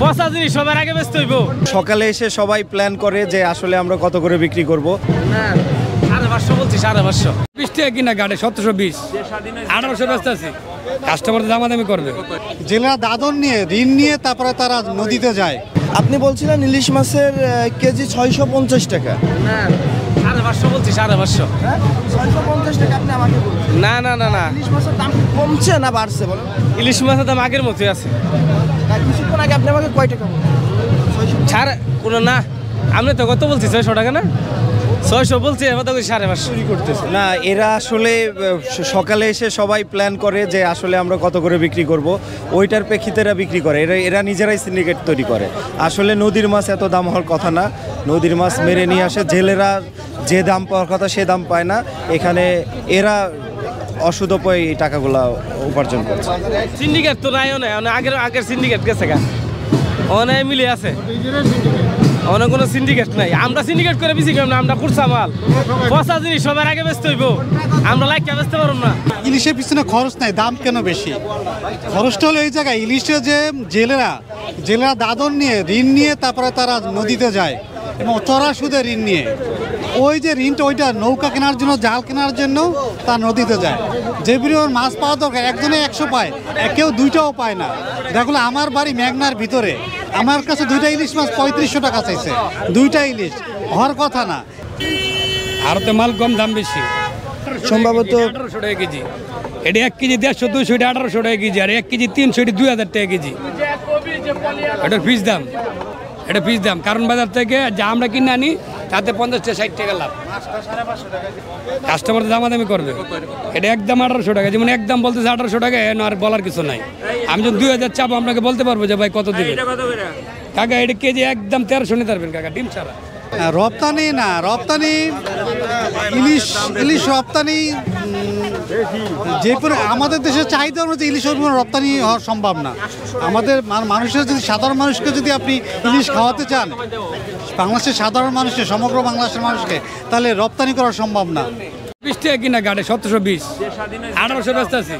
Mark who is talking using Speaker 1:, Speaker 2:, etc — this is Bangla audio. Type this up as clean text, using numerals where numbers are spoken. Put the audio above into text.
Speaker 1: পচা জিনিস সবার আগে ব্যস্ত হইব।
Speaker 2: সকালে এসে সবাই প্ল্যান করে যে আসলে আমরা কত করে বিক্রি করব।
Speaker 1: 550 বলছি, 550
Speaker 3: 20 টাকা কিনা গাড়ি 1720 1800 ব্যস্ত আছি। কাস্টমার দামাদামি করবে।
Speaker 4: জেলা দাদন নিয়ে ঋণ নিয়ে তারপরে তারা নদীতে যায়।
Speaker 2: আপনি বলছিলেন ইলিশ মাছের কেজি 650 টাকা।
Speaker 1: 550 বলছি, 550
Speaker 2: 650 টাকা আপনি আমাকে বলছেন।
Speaker 1: না না না না,
Speaker 2: ইলিশ মাছের দাম কমছে না বাড়ছে বলেন?
Speaker 1: ইলিশ মাছের দাম আগের মতোই আছে।
Speaker 2: কিছুক্ষণ আগে আপনি আমাকে কয় টাকা বললেন?
Speaker 1: ছাড় কোনো না, আপনি তো কত বলছি 600 টাকা না? 600 বলছি, এবার তো 550 করতেছে
Speaker 2: না, এরা আসলে সকালে এসে সবাই প্ল্যান করে যে আসলে আমরা কত করে বিক্রি করব, ওইটার প্রেক্ষিতে এরা বিক্রি করে। এরা নিজেরাই সিন্ডিকেট তৈরি করে। আসলে নদীর মাছ এত দাম হওয়ার কথা না। নদীর মাছ মেরে নিয়ে আসে, জেলেরা যে দাম পাওয়ার কথা সে দাম পায় না। এখানে এরা অশুদ্ধ উপায়ে এই টাকাগুলা উপার্জন করছে।
Speaker 1: সিন্ডিকেট তো নাইও না, আগের সিন্ডিকেট গেছে গা, অনেক মিলে আছে, অনেক কোনো সিন্ডিকেট নাই। আমরা সিন্ডিকেট করে বেশি কেমন? আমরা কুরসা মাল, পচা জিনিস সবার আগে ব্যস্ত হইব, আমরা লাইকা বেচতে পারব না।
Speaker 4: ইলিশের পিছনে খরচ নাই, দাম কেন বেশি? খরচটা হলো এই জায়গায়, ইলিশে যে জেলেরা দাদন নিয়ে ঋণ নিয়ে তারপরে তারা নদীতে যায় এবং চড়া সুদে ঋণ নিয়ে। ওই যে ঋণটা, ওইটা নৌকা কেনার জন্য, জাল কেনার জন্য তার নদীতে যায়। যে পরিমাণ মাছ পাওয়া দরকার, একজনে 100 পায়, কেউ 2টাও পায় না। দেখলো আমার বাড়ি মেঘনার ভিতরে, আমার কাছে 2টা ইলিশ মাছ 3500 টাকা চাইছে। 2টা ইলিশ হওয়ার কথা না।
Speaker 3: আরতে মাল কম, দাম বেশি।
Speaker 2: সম্ভবত
Speaker 3: 1800 টাকা কেজি। এটা 1 কেজি 150 200, এটা 1800 টাকা কেজি। আর 1 কেজি 300, এটা 2000 টাকা কেজি। এটার ফিস দাম, এটা ফিস দাম। কারণ বাজার থেকে যা আমরা কিনে আনি তাতে 50 থেকে 60 টাকা লাভ। কাস্টমার দামাদামি করবে। এটা একদম 1800 টাকা, যেমন একদম বলতেছে 1800 টাকা, আর বলার কিছু নাই। আমি যখন 2000 চাপ আপনাকে বলতে পারবো যে ভাই কত দিবে কাকা। এটা কেজি একদম 1300 নিতে পারবেন কাকা, ডিম ছাড়া।
Speaker 4: রপ্তানি না, রপ্তানি ইলিশ রপ্তানি যে আমাদের দেশের চাহিদা অনুযায়ী ইলিশের রপ্তানি হওয়া সম্ভব না। আমাদের মানুষের যদি, সাধারণ মানুষকে যদি আপনি ইলিশ খাওয়াতে চান, বাংলাদেশের সাধারণ মানুষকে, সমগ্র বাংলাদেশের মানুষকে, তাহলে রপ্তানি করা সম্ভব না।
Speaker 3: 20 টাকা কিনা গাড়ি 1720 1800 ব্যস্ত আছি।